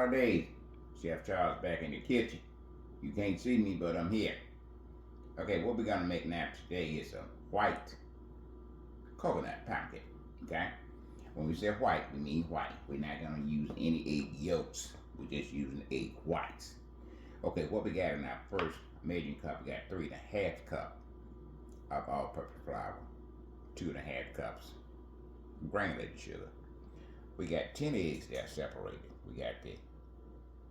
holidays. Chef Charles back in the kitchen. You can't see me, but I'm here. Okay, what we're gonna make now today is a white coconut pound cake. Okay? When we say white, we mean white. We're not gonna use any egg yolks. We're just using egg whites. Okay, what we got in our first measuring cup, we got 3.5 cups of all-purpose flour, 2.5 cups granulated sugar. We got 10 eggs that are separated.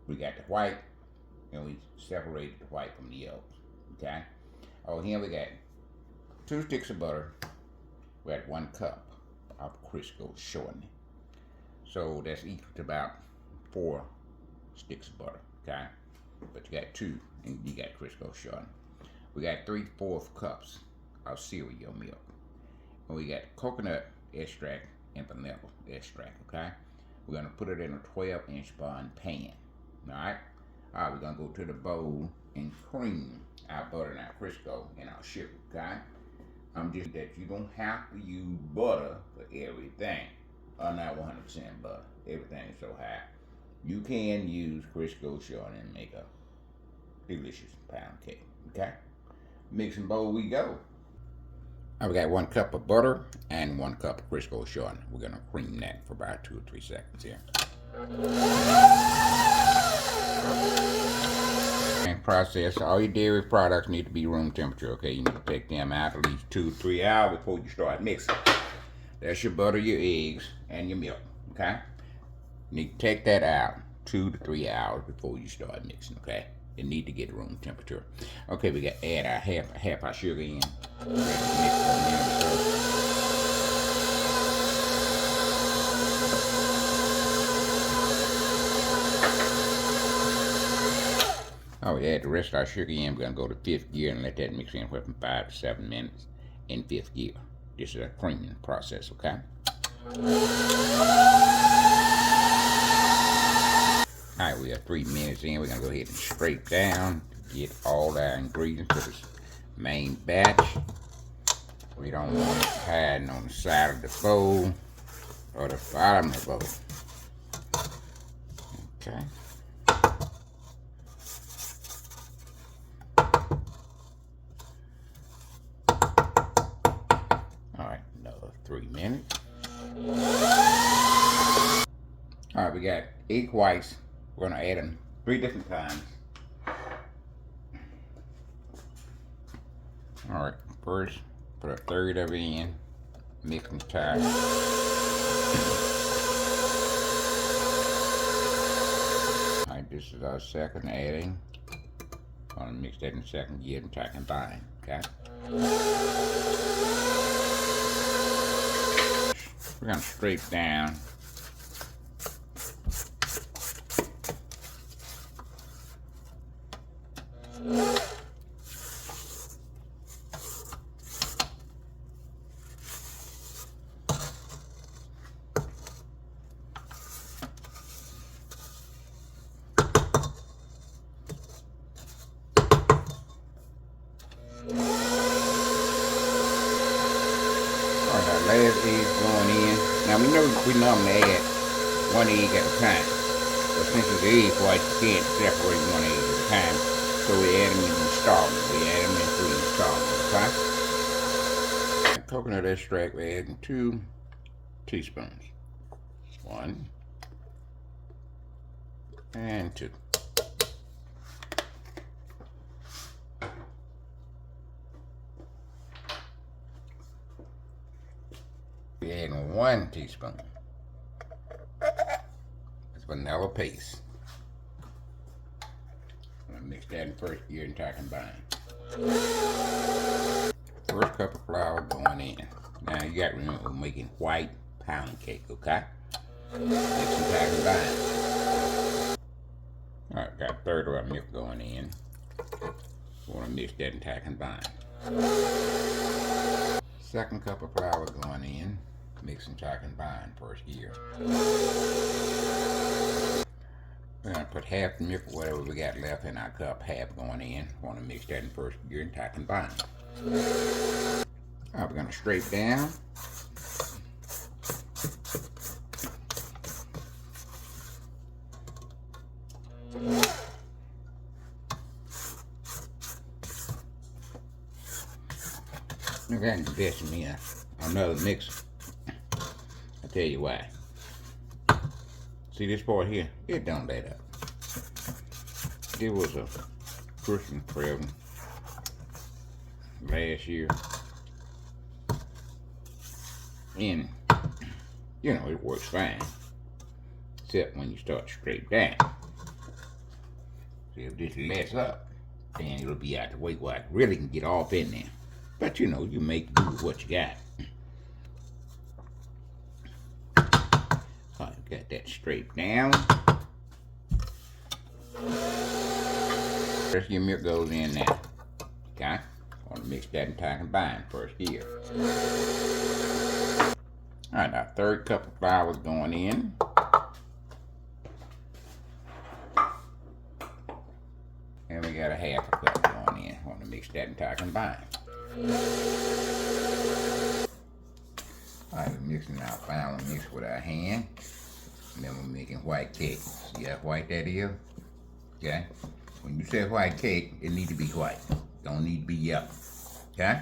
We got the white, and we separated the white from the yolks. Okay. Oh, here we got 2 sticks of butter. We got 1 cup of Crisco shortening. So that's equal to about 4 sticks of butter. Okay. But you got 2, and you got Crisco shortening. We got 3/4 cups of cereal milk, and we got coconut extract and vanilla extract. Okay. We're gonna put it in a 12-inch bond pan. Alright? Alright, we're gonna go to the bowl and cream our butter and our Crisco and our sugar, okay? Just that you don't have to use butter for everything. Not 100% butter. Everything is so high. You can use Crisco shortening and make a delicious pound cake, okay? Mixing bowl we go. We got 1 cup of butter and 1 cup of Crisco shortening. We're gonna cream that for about 2 or 3 seconds here. And process, all your dairy products need to be room temperature, okay? You need to take them out at least 2 to 3 hours before you start mixing. That's your butter, your eggs, and your milk, okay? You need to take that out 2 to 3 hours before you start mixing, okay? You need to get room temperature. Okay, we got to add our half our sugar in. Oh, we add the rest of our sugar in. We're going to go to 5th gear and let that mix in for from 5 to 7 minutes in 5th gear. This is a creaming process, okay? Alright, we have 3 minutes in. We're going to go ahead and scrape down, get all our ingredients to this main batch. We don't want it hiding on the side of the bowl or the bottom of the bowl. Okay. Alright, another 3 minutes. Alright, we got egg whites. We're going to add them 3 different times. Alright, first put 1/3 of it in, mix them tight. Alright, this is our second adding. I'm going to mix that in second gear and tie combine, okay? We're going to scrape down. Last egg going in. Now we normally add 1 egg at a time, but since it's egg white, you can't separate 1 egg at a time. So we add them in installments. We add them in 3 installments, okay? Coconut extract, we're adding 2 teaspoons. 1 and 2. We're adding 1 teaspoon. It's vanilla paste. I'm going to mix that in 1st gear and tie combine. 1st cup of flour going in. Now you got to remember we're making white pound cake, okay? Mix and tie combine. Alright, got 1/3 of our milk going in. We want to mix that and tie combine. 2nd cup of flour going in. Mix and tie combine 1st gear. We're going to put half the milk or whatever we got left in our cup, half going in. Want to mix that in 1st gear and tie combine. Alright, we're going to scrape down. Look, I can invest me another mixer. I'll tell you why. See this part here? It don't let up. It was a Christmas present last year. And, you know, it works fine. Except when you start to scrape down. See, if this lets up, then it'll be out the way where I really can get off in there. But you know, you make do with what you got. Alright, got that straight down. First your milk goes in now. Okay? I want to mix that entire combine first here. Alright, our third cup of flour is going in. And we got a half a cup going in. I want to mix that entire combine. Alright, we're mixing our final mix with our hand. And then we're making white cake. See how white that is? Okay? When you say white cake, it needs to be white. Don't need to be yellow. Okay?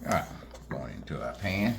Alright, going into our pan.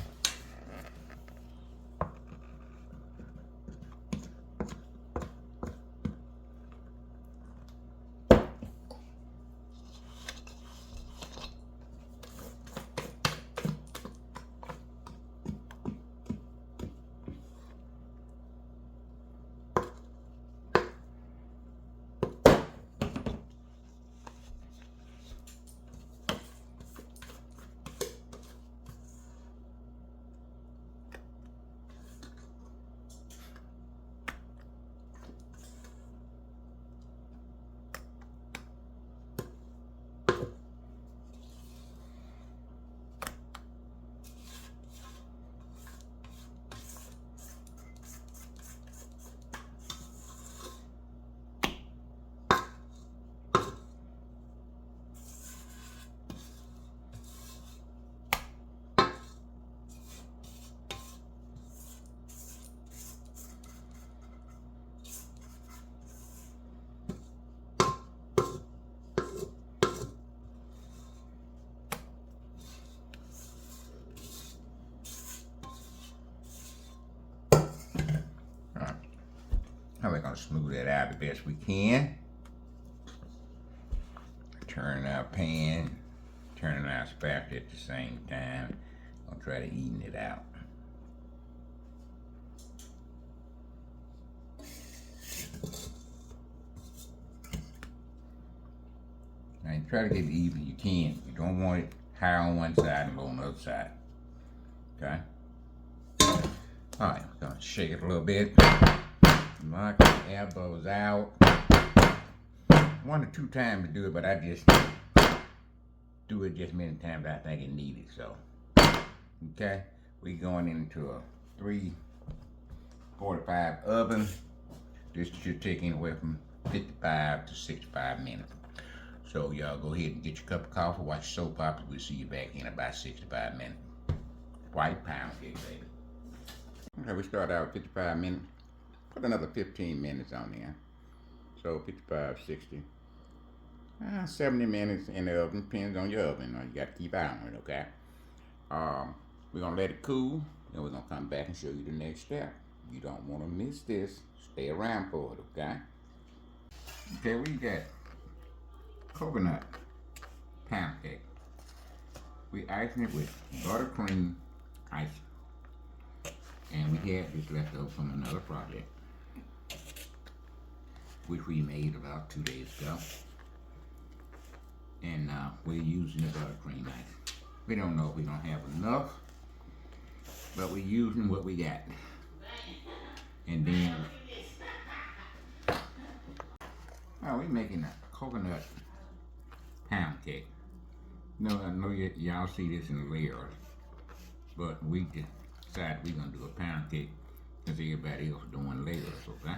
Now we're going to smooth that out the best we can. Turn our pan, turning our spatula at the same time. I'll try to even it out. Now you try to get it even you can. You don't want it high on one side and low on the other side. Okay? Alright, I'm going to shake it a little bit. Knock the elbows out. 1 or 2 times to do it, but I just do it just many times I think it needed. So, okay, we going into a 345 oven. This should take anywhere from 55 to 65 minutes. So y'all go ahead and get your cup of coffee, watch your soap opera. We'll see you back in about 65 minutes. White pound cake, baby. Okay, we start out with 55 minutes. Put another 15 minutes on there. So 55, 60. 70 minutes in the oven. Depends on your oven. You got to keep eye on it, okay? We're going to let it cool. Then we're going to come back and show you the next step. You don't want to miss this. Stay around for it, okay? Okay, we got coconut pound cake. We icing it with buttercream icing. And we had this left over from another project, which we made about 2 days ago. And we're using the buttercream ice. We don't know if we're going to have enough, but we're using what we got. And then, we're making a coconut pound cake. No, I know y'all see this in layers, but we decided we're going to do a pound cake because everybody else doing layers, okay?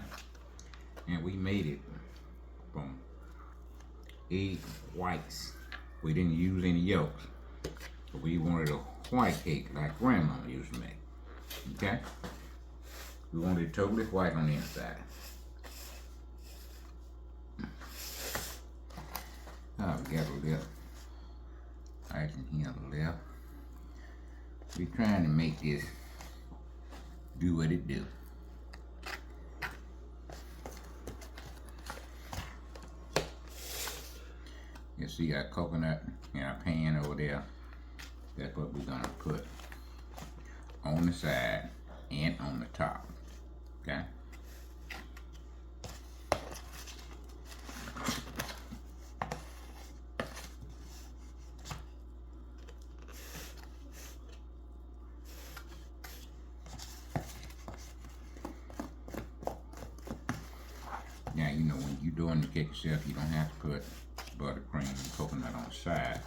And we made it from egg whites. We didn't use any yolks. But we wanted a white cake like grandma used to make, okay? We want it totally white on the inside. Oh, we got a little icing here on the left. We're trying to make this do what it do. You see our coconut in our pan over there. That's what we're gonna put on the side and on the top. Okay? Now, you know, when you're doing the cake yourself, you don't have to put buttercream and coconut on the side.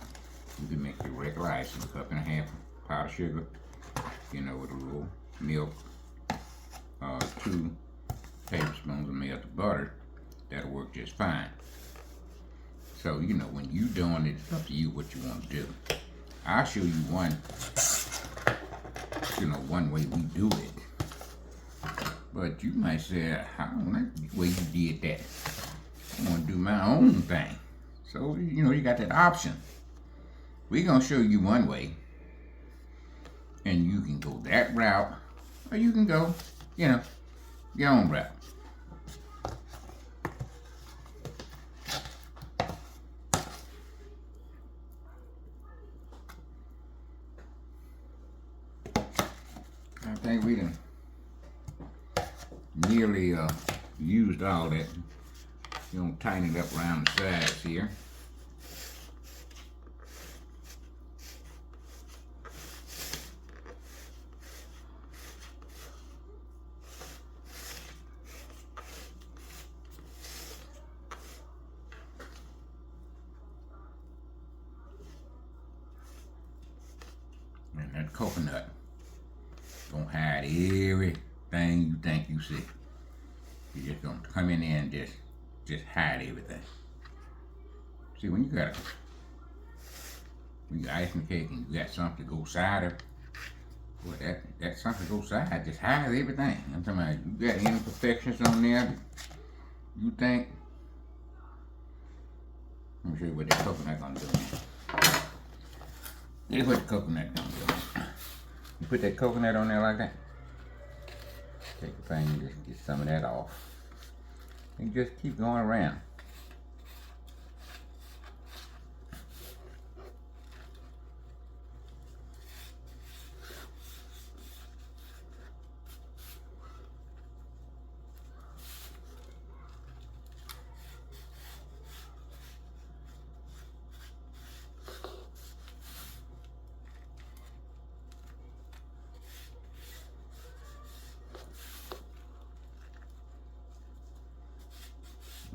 You can make your regular icing, a cup and a half of powdered sugar, you know, with a little milk, 2 tablespoons of melted butter. That'll work just fine. So, you know, when you're doing it, it's up to you what you want to do. I'll show you one way we do it. But you might say, I don't like the way you did that. I want to do my own thing. So, you know, you got that option. We're going to show you one way. And you can go that route. Or you can go, you know, your own route. I think we done nearly used all that. You're going to tighten it up around the sides here. And that coconut gonna hide everything you think you see. You're just gonna come in there and just hide everything. See, when you icing the cake and you got something to go side of, well, that something to go side just hides everything. I'm talking about you got imperfections on there. You think? Let me show you what that coconut gonna do. Here's what the coconut gonna do. You put that coconut on there like that. Take the thing and just get some of that off. And just keep going around.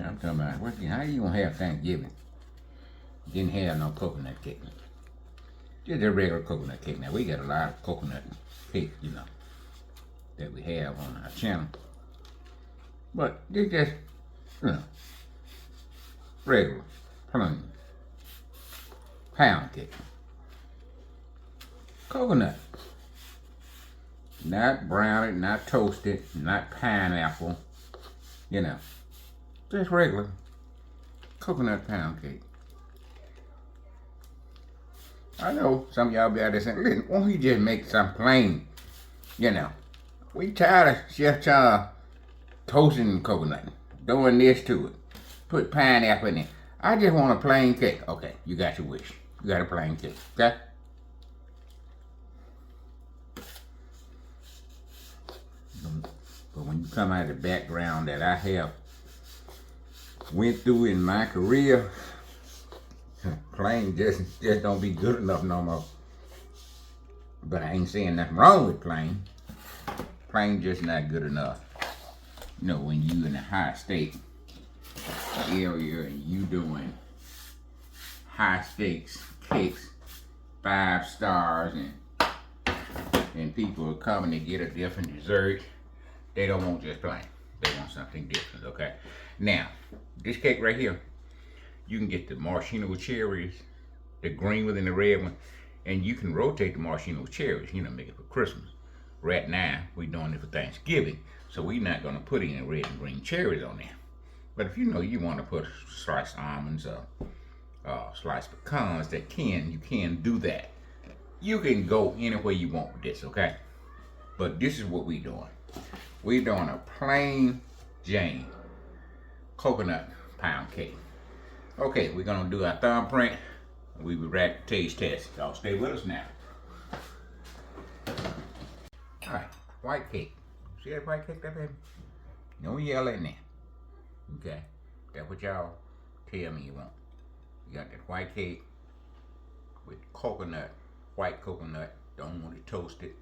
I'm talking about, how you gonna have Thanksgiving? Didn't have no coconut cake. Just a regular coconut cake. Now, we got a lot of coconut cake, you know, that we have on our channel. But it's just, you know, regular, plain, pound cake. Coconut. Not brownie, not toasted, not pineapple, you know. Just regular coconut pound cake. I know some of y'all be out there saying, listen, why don't you just make some plain? You know, we tired of Chef Charles toasting coconut, doing this to it, put pineapple in it. I just want a plain cake. Okay, you got your wish. You got a plain cake, okay? But when you come out of the background that I have went through in my career, plain just don't be good enough no more. But I ain't saying nothing wrong with plain. Plain just not good enough. You know, when you in a high state area and you doing high stakes cakes, 5 stars, and people are coming to get a different dessert, they don't want just plain. They want something different, okay? Now, this cake right here, you can get the maraschino cherries, the green one and the red one, and you can rotate the maraschino cherries, you know, make it for Christmas. Right now, we're doing it for Thanksgiving, so we're not gonna put any red and green cherries on there. But if you know you want to put sliced almonds or sliced pecans, you can do that. You can go anywhere you want with this, okay? But this is what we're doing. We're doing a plain Jane coconut pound cake. Okay, we're gonna do our thumbprint. We will back taste test. Y'all stay with us now. All right, white cake. See that white cake, that baby? Don't yell at me. Okay, that's what y'all tell me you want. You got that white cake with coconut, white coconut. Don't want it toasted.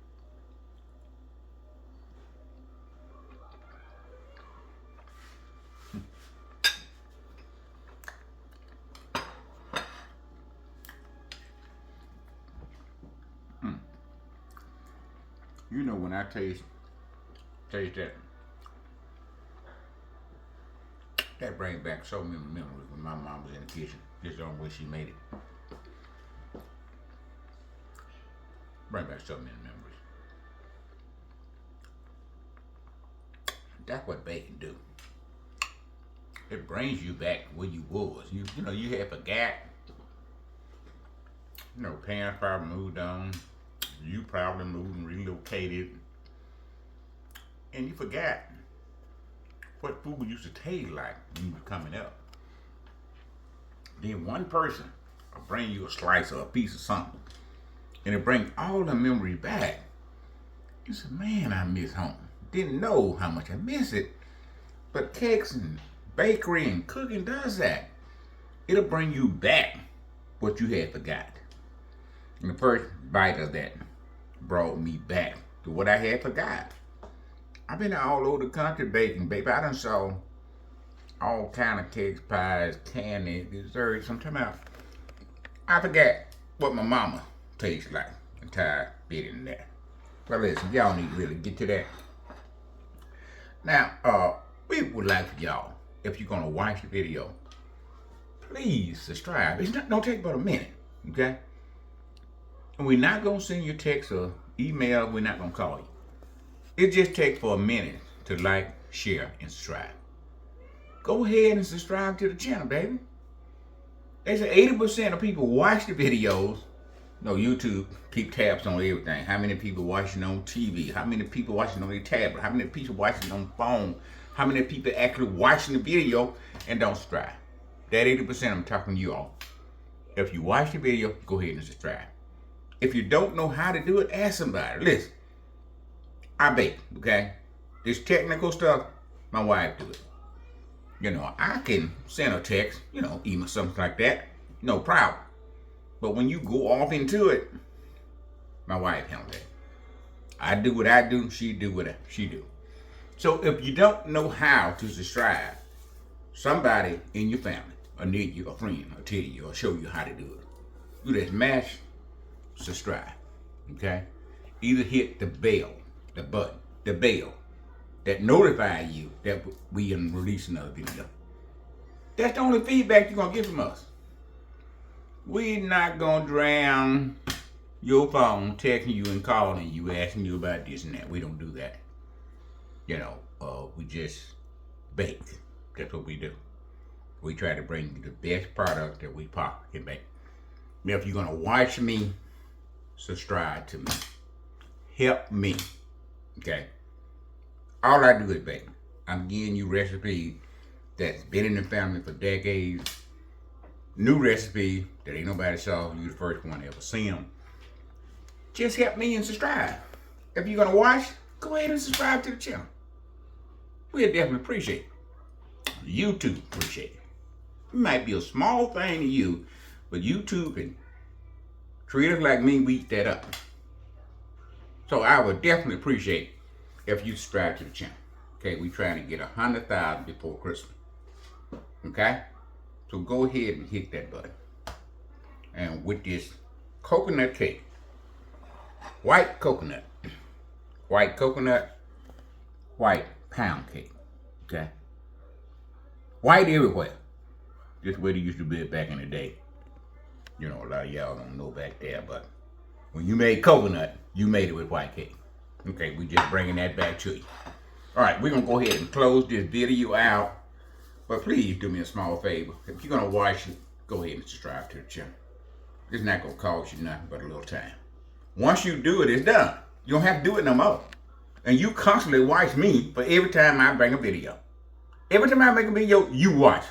You know when I taste that brings back so many memories when my mom was in the kitchen. This is the only way she made it. Bring back so many memories. That's what bacon do. It brings you back where you was. You know, you had forgot. You know, parents probably moved on. You probably moved and relocated. And you forgot what food used to taste like when you were coming up. Then one person will bring you a slice or a piece of something, and it brings all the memories back. You say, man, I miss home. Didn't know how much I miss it. But cakes and bakery and cooking does that. It'll bring you back what you had forgot. And the first bite of that brought me back to what I had forgot. I've been all over the country baking, baby. I done saw all kind of cakes, pies, candy, desserts. I'm talking about, I forgot what my mama tastes like. Entire bit in there. Well, listen, y'all need to really get to that. Now, we would like for y'all, if you're gonna watch the video, please subscribe. Don't take but a minute, okay? And we're not gonna send you a text or email. We're not gonna call you. It just takes for a minute to like, share, and subscribe. Go ahead and subscribe to the channel, baby. They say 80% of people watch the videos. No, YouTube keep tabs on everything. How many people watching on TV? How many people watching on their tablet? How many people watching on phone? How many people actually watching the video and don't subscribe? That 80% I'm talking to you all. If you watch the video, go ahead and subscribe. If you don't know how to do it, ask somebody. Listen, I bake, okay? This technical stuff, my wife do it. You know, I can send a text, email something like that, no problem. But when you go off into it, my wife handles that. I do what I do, she do what she do. So if you don't know how to subscribe, somebody in your family, or near you, a friend, will tell you or show you how to do it. You just mash subscribe, okay? Either hit the bell, the button, the bell that notify you that we are releasing another video. That's the only feedback you're gonna get from us. We're not gonna drown your phone texting you and calling you, asking you about this and that. We don't do that. We just bake. That's what we do. We try to bring you the best product that we possibly can make. Now, if you're gonna watch me, subscribe to me. Help me. Okay? All I do is bake. I'm giving you recipes that's been in the family for decades. New recipe that ain't nobody saw. You the first one to ever see them. Just help me and subscribe. If you're gonna watch, go ahead and subscribe to the channel. We'll definitely appreciate it. YouTube appreciate it. It might be a small thing to you, but YouTube can treat us like me, we eat that up. So I would definitely appreciate if you subscribe to the channel. Okay, we trying to get 100,000 before Christmas. Okay? So go ahead and hit that button. And with this coconut cake, white coconut, white pound cake, okay? White everywhere. Just the way they used to be back in the day. A lot of y'all don't know back there, but when you made coconut, you made it with white cake, Okay, we just bringing that back to you. All right, we're gonna go ahead and close this video out. But please do me a small favor. If you're gonna watch it, go ahead and subscribe to the channel. It's not gonna cost you nothing but a little time. Once you do it, it's done. You don't have to do it no more. And you constantly watch me for every time I bring a video. Every time I make a video, you watch.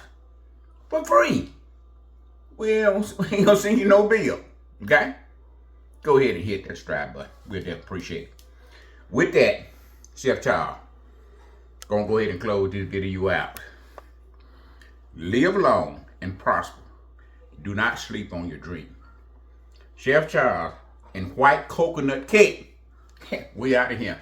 For free. Well, we ain't gonna send you no bill. Okay? Go ahead and hit that subscribe button. We'll definitely appreciate it. With that, Chef Charles, gonna go ahead and close this video out. Live long and prosper. Do not sleep on your dream. Chef Charles and white coconut cake. We out of here.